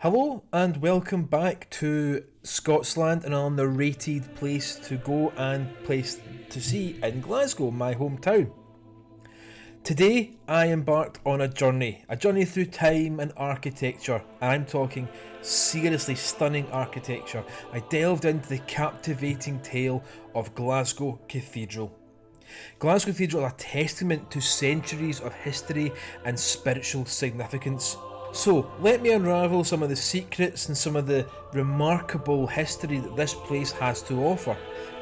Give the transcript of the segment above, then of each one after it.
Hello and welcome back to Scotland and our narrated place to go and place to see in Glasgow, my hometown. Today I embarked on a journey through time and architecture. I'm talking seriously stunning architecture. I delved into the captivating tale of Glasgow Cathedral. Glasgow Cathedral is a testament to centuries of history and spiritual significance. So, let me unravel some of the secrets and some of the remarkable history that this place has to offer.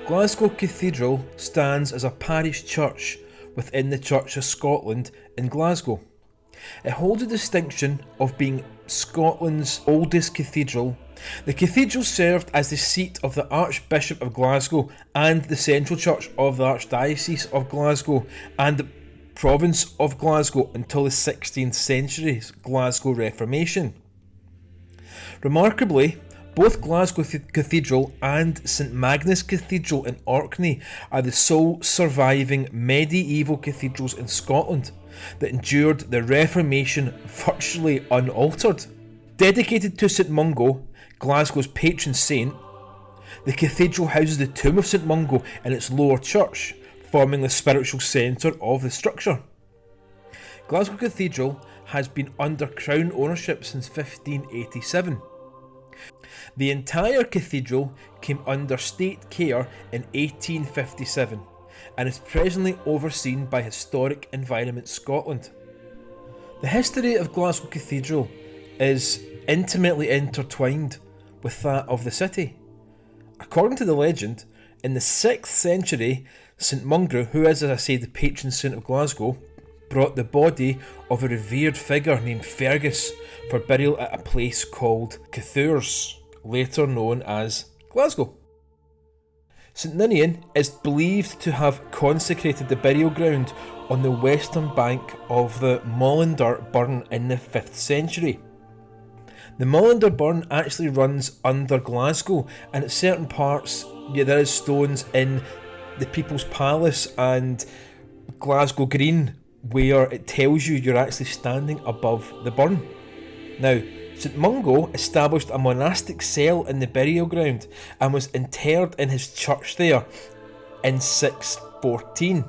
Glasgow Cathedral stands as a parish church within the Church of Scotland in Glasgow. It holds the distinction of being Scotland's oldest cathedral. The cathedral served as the seat of the Archbishop of Glasgow and the central church of the Archdiocese of Glasgow and the province of Glasgow until the 16th century's Glasgow Reformation. Remarkably, both Glasgow Cathedral and St Magnus Cathedral in Orkney are the sole surviving medieval cathedrals in Scotland that endured the Reformation virtually unaltered. Dedicated to St Mungo, Glasgow's patron saint, the cathedral houses the tomb of St Mungo in its lower church, forming the spiritual centre of the structure. Glasgow Cathedral has been under Crown ownership since 1587. The entire cathedral came under state care in 1857 and is presently overseen by Historic Environment Scotland. The history of Glasgow Cathedral is intimately intertwined with that of the city. According to the legend, in the 6th century, St Mungo, who is, as I say, the patron saint of Glasgow, brought the body of a revered figure named Fergus for burial at a place called Cathurs, later known as Glasgow. St Ninian is believed to have consecrated the burial ground on the western bank of the Molinder Burn in the 5th century. The Molinder Burn actually runs under Glasgow, and at certain parts there is stones in the People's Palace and Glasgow Green where it tells you you're actually standing above the burn. Now, St Mungo established a monastic cell in the burial ground and was interred in his church there in 614.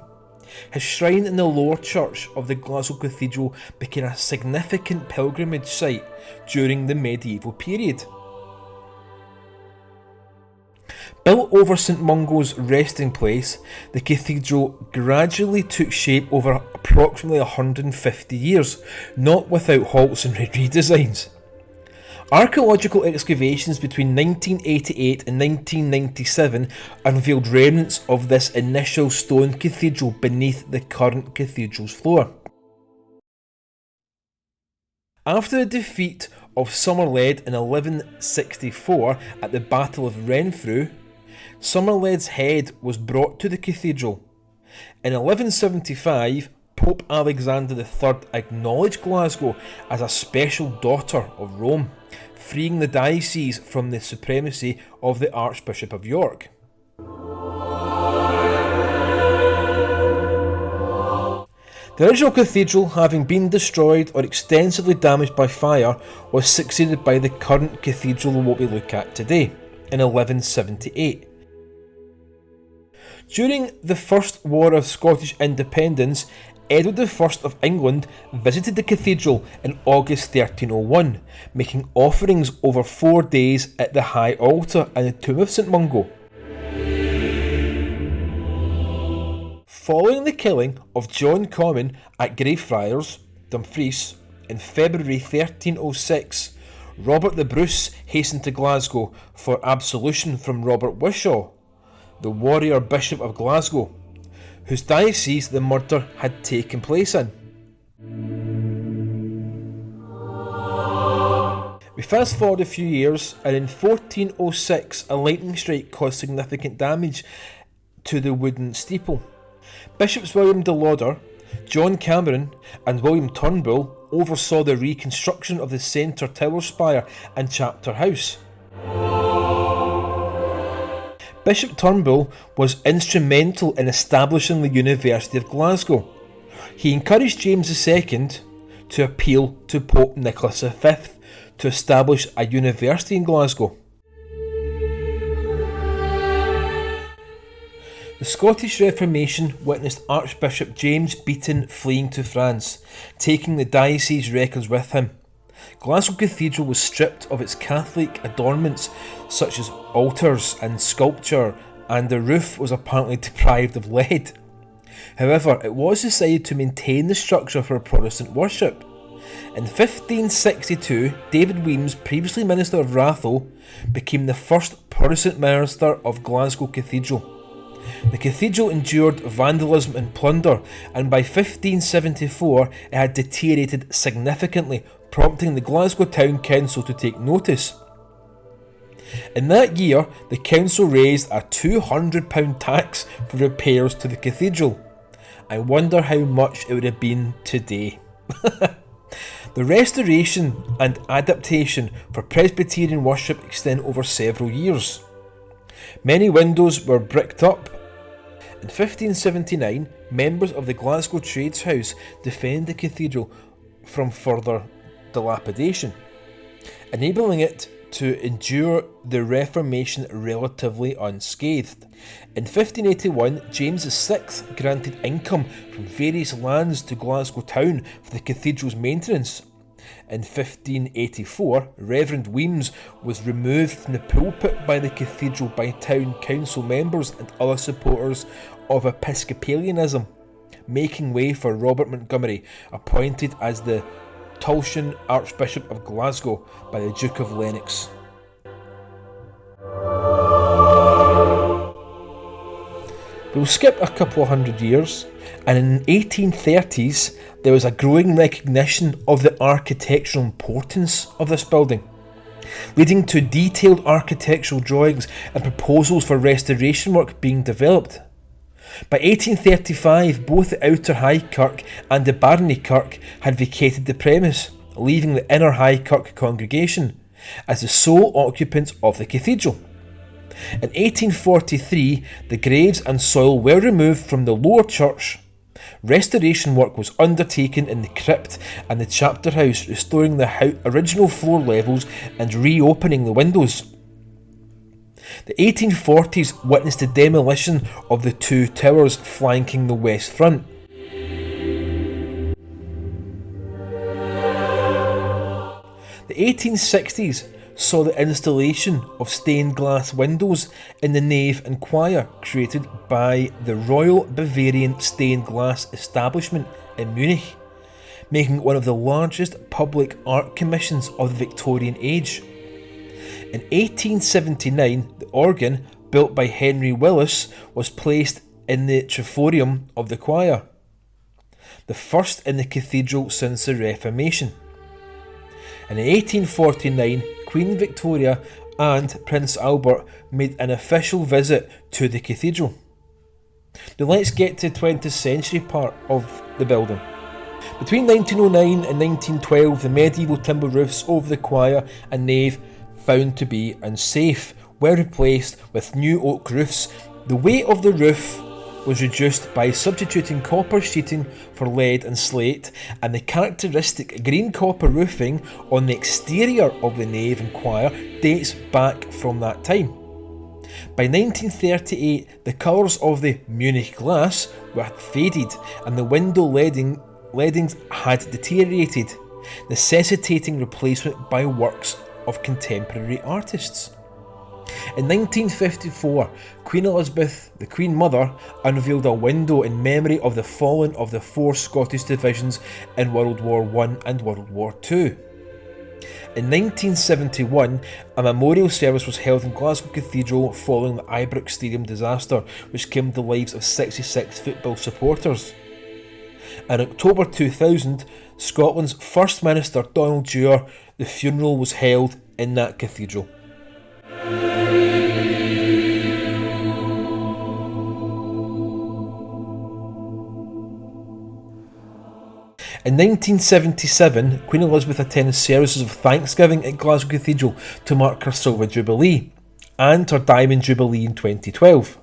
His shrine in the lower church of the Glasgow Cathedral became a significant pilgrimage site during the medieval period. Built over St Mungo's resting place, the cathedral gradually took shape over approximately 150 years, not without halts and redesigns. Archaeological excavations between 1988 and 1997 unveiled remnants of this initial stone cathedral beneath the current cathedral's floor. After the defeat of Somerled in 1164 at the Battle of Renfrew, Somerled's head was brought to the cathedral. In 1175, Pope Alexander III acknowledged Glasgow as a special daughter of Rome, freeing the diocese from the supremacy of the Archbishop of York. The original cathedral, having been destroyed or extensively damaged by fire, was succeeded by the current cathedral what we look at today, in 1178. During the First War of Scottish Independence, Edward I of England visited the cathedral in August 1301, making offerings over 4 days at the high altar and the tomb of St Mungo. Following the killing of John Comyn at Greyfriars, Dumfries, in February 1306, Robert the Bruce hastened to Glasgow for absolution from Robert Wishaw, the warrior Bishop of Glasgow, whose diocese the murder had taken place in. We fast forward a few years, and in 1406 a lightning strike caused significant damage to the wooden steeple. Bishops William de Lauder, John Cameron and William Turnbull oversaw the reconstruction of the centre tower spire and chapter house. Bishop Turnbull was instrumental in establishing the University of Glasgow. He encouraged James II to appeal to Pope Nicholas V to establish a university in Glasgow. The Scottish Reformation witnessed Archbishop James Beaton fleeing to France, taking the diocese records with him. Glasgow Cathedral was stripped of its Catholic adornments such as altars and sculpture, and the roof was apparently deprived of lead. However, it was decided to maintain the structure for Protestant worship. In 1562, David Weems, previously Minister of Ratho, became the first Protestant minister of Glasgow Cathedral. The cathedral endured vandalism and plunder, and by 1574 it had deteriorated significantly, prompting the Glasgow Town Council to take notice. In that year, the council raised a £200 tax for repairs to the cathedral. I wonder how much it would have been today. The restoration and adaptation for Presbyterian worship extend over several years. Many windows were bricked up. In 1579, members of the Glasgow Trades House defended the cathedral from further dilapidation, enabling it to endure the Reformation relatively unscathed. In 1581, James VI granted income from various lands to Glasgow town for the cathedral's maintenance. In 1584, Reverend Weems was removed from the pulpit by the cathedral by town council members and other supporters of Episcopalianism, making way for Robert Montgomery, appointed as the Tulchan Archbishop of Glasgow by the Duke of Lennox. We'll skip a couple of hundred years, and in the 1830s there was a growing recognition of the architectural importance of this building, leading to detailed architectural drawings and proposals for restoration work being developed. By 1835, both the Outer High Kirk and the Barony Kirk had vacated the premise, leaving the Inner High Kirk congregation as the sole occupants of the cathedral. In 1843, the graves and soil were removed from the lower church. Restoration work was undertaken in the crypt and the chapter house, restoring the original floor levels and reopening the windows. The 1840s witnessed the demolition of the two towers flanking the west front. The 1860s saw the installation of stained glass windows in the nave and choir created by the Royal Bavarian Stained Glass Establishment in Munich, making it one of the largest public art commissions of the Victorian age. In 1879, the organ, built by Henry Willis, was placed in the triforium of the choir, the first in the cathedral since the Reformation. In 1849, Queen Victoria and Prince Albert made an official visit to the cathedral. Now let's get to the 20th century part of the building. Between 1909 and 1912, the medieval timber roofs over the choir and nave, found to be unsafe, were replaced with new oak roofs. The weight of the roof was reduced by substituting copper sheeting for lead and slate, and the characteristic green copper roofing on the exterior of the nave and choir dates back from that time. By 1938, the colours of the Munich glass were faded and the window leadings had deteriorated, necessitating replacement by works of contemporary artists. In 1954, Queen Elizabeth, the Queen Mother, unveiled a window in memory of the fallen of the 4 Scottish divisions in World War I and World War II. In 1971, a memorial service was held in Glasgow Cathedral following the Ibrox Stadium disaster, which claimed the lives of 66 football supporters. In October 2000, Scotland's First Minister Donald Dewar, the funeral was held in that cathedral. In 1977, Queen Elizabeth attended services of Thanksgiving at Glasgow Cathedral to mark her Silver Jubilee and her Diamond Jubilee in 2012.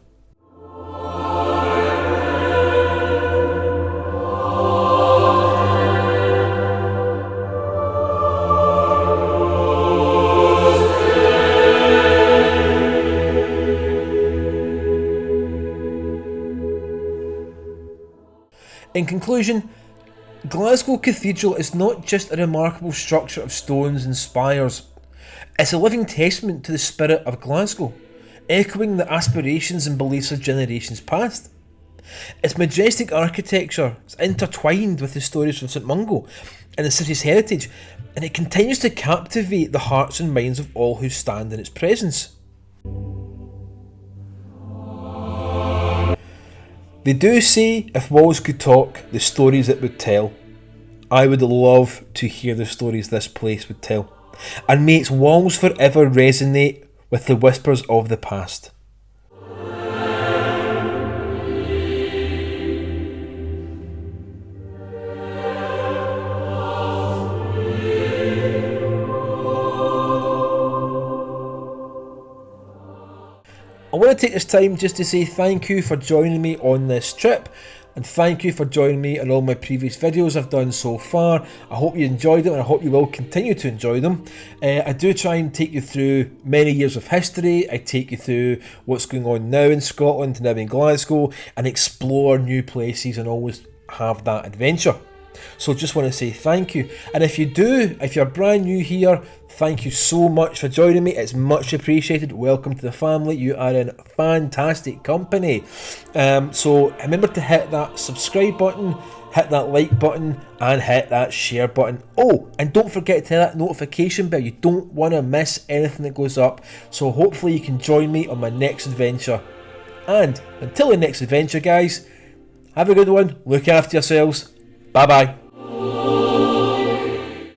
In conclusion, Glasgow Cathedral is not just a remarkable structure of stones and spires, it's a living testament to the spirit of Glasgow, echoing the aspirations and beliefs of generations past. Its majestic architecture is intertwined with the stories from St Mungo and the city's heritage, and it continues to captivate the hearts and minds of all who stand in its presence. They do say if walls could talk, the stories it would tell. I would love to hear the stories this place would tell, and may its walls forever resonate with the whispers of the past. I want to take this time just to say thank you for joining me on this trip, and thank you for joining me on all my previous videos I've done so far. I hope you enjoyed them, and I hope you will continue to enjoy them. I do try and take you through many years of history. I take you through what's going on now in Scotland, now in Glasgow, and explore new places and always have that adventure. So just want to say thank you. And if you're brand new here, thank you so much for joining me. It's much appreciated. Welcome to the family. You are in fantastic company. So remember to hit that subscribe button, hit that like button, and hit that share button. Oh, and don't forget to hit that notification bell. You don't want to miss anything that goes up. So hopefully you can join me on my next adventure. And until the next adventure, guys, have a good one. Look after yourselves. Bye bye.